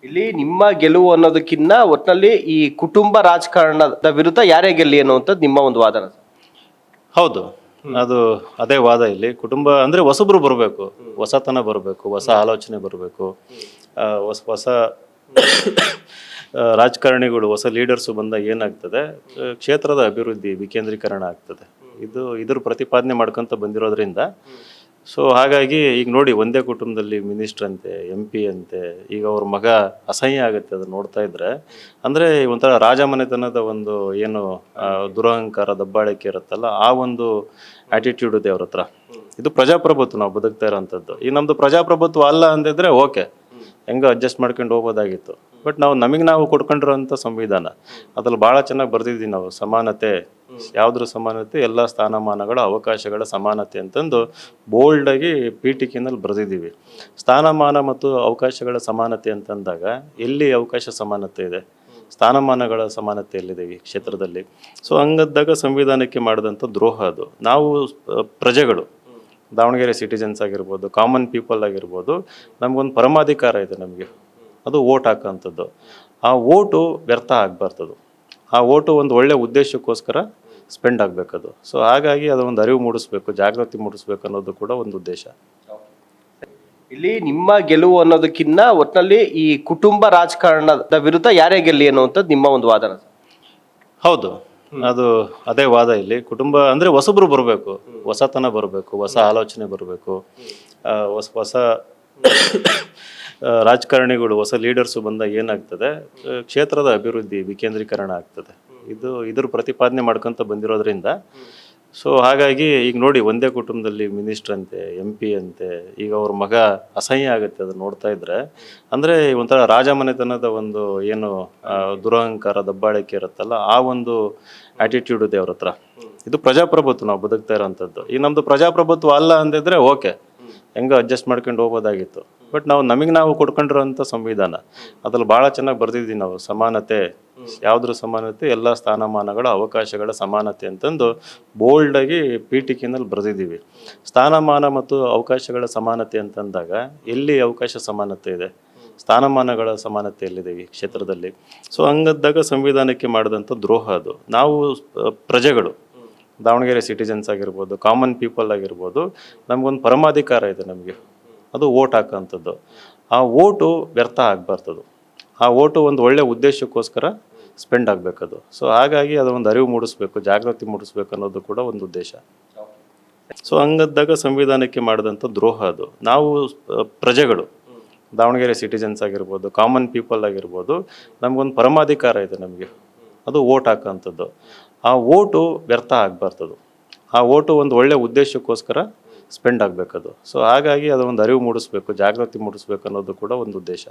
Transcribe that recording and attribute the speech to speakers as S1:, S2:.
S1: ಇಲ್ಲಿ ನಿಮ್ಮ ಗೆಲುವು ಅನ್ನೋದಕ್ಕಿಂತ ಒಟ್ಟಿನಲ್ಲಿ ಈ ಕುಟುಂಬ ರಾಜಕಾರಣದ ವಿರುದ್ಧ ಯಾರೇ ಗೆಲ್ಲಿ ಅನ್ನುವಂಥದ್ದು ನಿಮ್ಮ ಒಂದು ವಾದನ.
S2: ಹೌದು, ಅದು ಅದೇ ವಾದ. ಇಲ್ಲಿ ಕುಟುಂಬ ಅಂದರೆ ಹೊಸಬ್ರು ಬರಬೇಕು, ಹೊಸತನ ಬರಬೇಕು, ಹೊಸ ಆಲೋಚನೆ ಬರಬೇಕು, ಹೊಸ ಹೊಸ ರಾಜಕಾರಣಿಗಳು, ಹೊಸ ಲೀಡರ್ಸು ಬಂದಾಗ ಏನಾಗ್ತದೆ, ಕ್ಷೇತ್ರದ ಅಭಿವೃದ್ಧಿ ವಿಕೇಂದ್ರೀಕರಣ ಆಗ್ತದೆ. ಇದ್ರ ಪ್ರತಿಪಾದನೆ ಮಾಡ್ಕೊತ ಬಂದಿರೋದ್ರಿಂದ ಸೊ ಹಾಗಾಗಿ ಈಗ ನೋಡಿ, ಒಂದೇ ಕುಟುಂಬದಲ್ಲಿ ಮಿನಿಸ್ಟ್ರ್ ಅಂತೆ, MP ಅಂತೆ, ಈಗ ಅವ್ರ ಮಗ ಅಸಹ್ಯ ಆಗುತ್ತೆ ಅದು ನೋಡ್ತಾ ಇದ್ರೆ. ಅಂದರೆ ಒಂಥರ ರಾಜಮನೆತನದ ಒಂದು ಏನು ದುರಹಂಕಾರ ದಬ್ಬಾಳಿಕೆ ಇರುತ್ತಲ್ಲ, ಆ ಒಂದು ಆ್ಯಟಿಟ್ಯೂಡ್ ಇದೆ ಅವ್ರ ಹತ್ರ. ಇದು ಪ್ರಜಾಪ್ರಭುತ್ವ ನಾವು ಬದುಕ್ತಾ ಇರೋಂಥದ್ದು. ಈ ನಮ್ಮದು ಪ್ರಜಾಪ್ರಭುತ್ವ ಅಲ್ಲ ಅಂದಿದ್ರೆ ಓಕೆ, ಹೆಂಗೋ ಅಡ್ಜಸ್ಟ್ ಮಾಡ್ಕೊಂಡು ಹೋಗೋದಾಗಿತ್ತು. ಬಟ್ ನಾವು ಕೊಡ್ಕೊಂಡಿರೋಂಥ ಸಂವಿಧಾನ ಅದ್ರಲ್ಲಿ ಭಾಳ ಚೆನ್ನಾಗಿ ಬರ್ದಿದ್ದೀವಿ ನಾವು. ಸಮಾನತೆ, ಯಾವುದ್ರ ಸಮಾನತೆ, ಎಲ್ಲ ಸ್ಥಾನಮಾನಗಳ ಅವಕಾಶಗಳ ಸಮಾನತೆ ಅಂತಂದು ಬೋಲ್ಡಾಗಿ ಪೀಠಿಕೆನಲ್ಲಿ ಬರೆದಿದ್ದೀವಿ. ಸ್ಥಾನಮಾನ ಮತ್ತು ಅವಕಾಶಗಳ ಸಮಾನತೆ ಅಂತಂದಾಗ ಎಲ್ಲಿ ಅವಕಾಶ ಸಮಾನತೆ ಇದೆ, ಸ್ಥಾನಮಾನಗಳ ಸಮಾನತೆ ಎಲ್ಲಿದೆ ಈ ಕ್ಷೇತ್ರದಲ್ಲಿ? ಸೊ ಹಂಗದ್ದಾಗ ಸಂವಿಧಾನಕ್ಕೆ ಮಾಡಿದಂಥ ದ್ರೋಹ ಅದು. ನಾವು ಪ್ರಜೆಗಳು, ದಾವಣಗೆರೆ ಸಿಟಿಜನ್ಸ್ ಆಗಿರ್ಬೋದು, ಕಾಮನ್ ಪೀಪಲ್ ಆಗಿರ್ಬೋದು, ನಮಗೊಂದು ಪರಮಾಧಿಕಾರ ಇದೆ ನಮಗೆ, ಅದು ಓಟ್ ಹಾಕೋಂಥದ್ದು. ಆ ಓಟು ವ್ಯರ್ಥ ಆಗಬಾರ್ದು. ಆ ಓಟು ಒಂದು ಒಳ್ಳೆ ಉದ್ದೇಶಕ್ಕೋಸ್ಕರ ಸ್ಪೆಂಡ್ ಆಗಬೇಕದು. ಸೊ ಹಾಗಾಗಿ ಅದೊಂದು ಅರಿವು ಮೂಡಿಸ್ಬೇಕು, ಜಾಗೃತಿ ಮೂಡಿಸ್ಬೇಕು ಅನ್ನೋದು ಕೂಡ ಒಂದು ಉದ್ದೇಶ.
S1: ಇಲ್ಲಿ ನಿಮ್ಮ ಗೆಲುವು ಅನ್ನೋದಕ್ಕಿಂತ ಒಟ್ಟಿನಲ್ಲಿ ಈ ಕುಟುಂಬ ರಾಜಕಾರಣದ ವಿರುದ್ಧ ಯಾರೇ ಗೆಲ್ಲಿ ಅನ್ನುವಂಥದ್ದು ನಿಮ್ಮ ಒಂದು ವಾದನ.
S2: ಹೌದು, ಅದು ಅದೇ ವಾದ. ಇಲ್ಲಿ ಕುಟುಂಬ ಅಂದರೆ ಹೊಸಬ್ರು ಬರಬೇಕು, ಹೊಸತನ ಬರಬೇಕು, ಹೊಸ ಆಲೋಚನೆ ಬರಬೇಕು, ಹೊಸ ಹೊಸ ರಾಜಕಾರಣಿಗಳು, ಹೊಸ ಲೀಡರ್ಸು ಬಂದಾಗ ಏನಾಗ್ತದೆ, ಕ್ಷೇತ್ರದ ಅಭಿವೃದ್ಧಿ ವಿಕೇಂದ್ರೀಕರಣ ಆಗ್ತದೆ. ಇದ್ರ ಪ್ರತಿಪಾದನೆ ಮಾಡ್ಕೊತ ಬಂದಿರೋದ್ರಿಂದ ಸೊ ಹಾಗಾಗಿ ಈಗ ನೋಡಿ, ಒಂದೇ ಕುಟುಂಬದಲ್ಲಿ ಮಿನಿಸ್ಟ್ರ್ ಅಂತೆ, MP ಅಂತೆ, ಈಗ ಅವ್ರ ಮಗ ಅಸಹ್ಯ ಆಗುತ್ತೆ ಅದು ನೋಡ್ತಾ ಇದ್ರೆ. ಅಂದರೆ ಒಂಥರ ರಾಜಮನೆತನದ ಒಂದು ಏನು ದುರಹಂಕಾರ ದಬ್ಬಾಳಿಕೆ ಇರುತ್ತಲ್ಲ, ಆ ಒಂದು ಆ್ಯಟಿಟ್ಯೂಡ್ ಇದೆ ಅವ್ರ ಹತ್ರ. ಇದು ಪ್ರಜಾಪ್ರಭುತ್ವ ನಾವು ಬದುಕ್ತಾ ಇರೋಂಥದ್ದು. ಈ ನಮ್ಮದು ಪ್ರಜಾಪ್ರಭುತ್ವ ಅಲ್ಲ ಅಂದಿದ್ರೆ ಓಕೆ, ಹೆಂಗೋ ಅಡ್ಜಸ್ಟ್ ಮಾಡ್ಕೊಂಡು ಹೋಗೋದಾಗಿತ್ತು. ಬಟ್ ನಾವು ಕೊಡ್ಕೊಂಡಿರೋಂಥ ಸಂವಿಧಾನ ಅದ್ರಲ್ಲಿ ಭಾಳ ಚೆನ್ನಾಗಿ ಬರ್ದಿದ್ದೀವಿ ನಾವು. ಸಮಾನತೆ, ಯಾವುದ್ರ ಸಮಾನತೆ, ಎಲ್ಲ ಸ್ಥಾನಮಾನಗಳ ಅವಕಾಶಗಳ ಸಮಾನತೆ ಅಂತಂದು ಬೋಲ್ಡಾಗಿ ಪೀಠಿಕೆನಲ್ಲಿ ಬರೆದಿದ್ದೀವಿ. ಸ್ಥಾನಮಾನ ಮತ್ತು ಅವಕಾಶಗಳ ಸಮಾನತೆ ಅಂತಂದಾಗ ಎಲ್ಲಿ ಅವಕಾಶ ಸಮಾನತೆ ಇದೆ, ಸ್ಥಾನಮಾನಗಳ ಸಮಾನತೆ ಎಲ್ಲಿದೆ ಈ ಕ್ಷೇತ್ರದಲ್ಲಿ? ಸೊ ಹಂಗದ್ದಾಗ ಸಂವಿಧಾನಕ್ಕೆ ಮಾಡಿದಂಥ ದ್ರೋಹ ಅದು. ನಾವು ಪ್ರಜೆಗಳು, ದಾವಣಗೆರೆ ಸಿಟಿಜನ್ಸ್ ಆಗಿರ್ಬೋದು, ಕಾಮನ್ ಪೀಪಲ್ ಆಗಿರ್ಬೋದು, ನಮಗೊಂದು ಪರಮಾಧಿಕಾರ ಇದೆ ನಮಗೆ, ಅದು ಓಟ್ ಹಾಕೋಂಥದ್ದು. ಆ ಓಟು ವ್ಯರ್ಥ ಆಗಬಾರ್ದು. ಆ ಓಟು ಒಂದು ಒಳ್ಳೆ ಉದ್ದೇಶಕ್ಕೋಸ್ಕರ ಸ್ಪೆಂಡ್ ಆಗಬೇಕದು. ಸೊ ಹಾಗಾಗಿ ಅದೊಂದು ಅರಿವು ಮೂಡಿಸ್ಬೇಕು, ಜಾಗೃತಿ ಮೂಡಿಸ್ಬೇಕು ಅನ್ನೋದು ಕೂಡ ಒಂದು ಉದ್ದೇಶ. ಸೊ ಹಂಗದ್ದಾಗ ಸಂವಿಧಾನಕ್ಕೆ ಮಾಡಿದಂಥ ದ್ರೋಹ ಅದು. ನಾವು ಪ್ರಜೆಗಳು, ದಾವಣಗೆರೆ ಸಿಟಿಜನ್ಸ್ ಆಗಿರ್ಬೋದು, ಕಾಮನ್ ಪೀಪಲ್ ಆಗಿರ್ಬೋದು, ನಮಗೊಂದು ಪರಮಾಧಿಕಾರ ಇದೆ ನಮಗೆ, ಅದು ಓಟ್ ಹಾಕೋಂಥದ್ದು. ಆ ಓಟು ವ್ಯರ್ಥ ಆಗಬಾರ್ದು. ಆ ಓಟು ಒಂದು ಒಳ್ಳೆ ಉದ್ದೇಶಕ್ಕೋಸ್ಕರ ಸ್ಪೆಂಡ್ ಆಗಬೇಕದು. ಸೊ ಹಾಗಾಗಿ ಅದೊಂದು ಅರಿವು ಮೂಡಿಸ್ಬೇಕು, ಜಾಗೃತಿ ಮೂಡಿಸ್ಬೇಕು ಅನ್ನೋದು ಕೂಡ ಒಂದು ಉದ್ದೇಶ.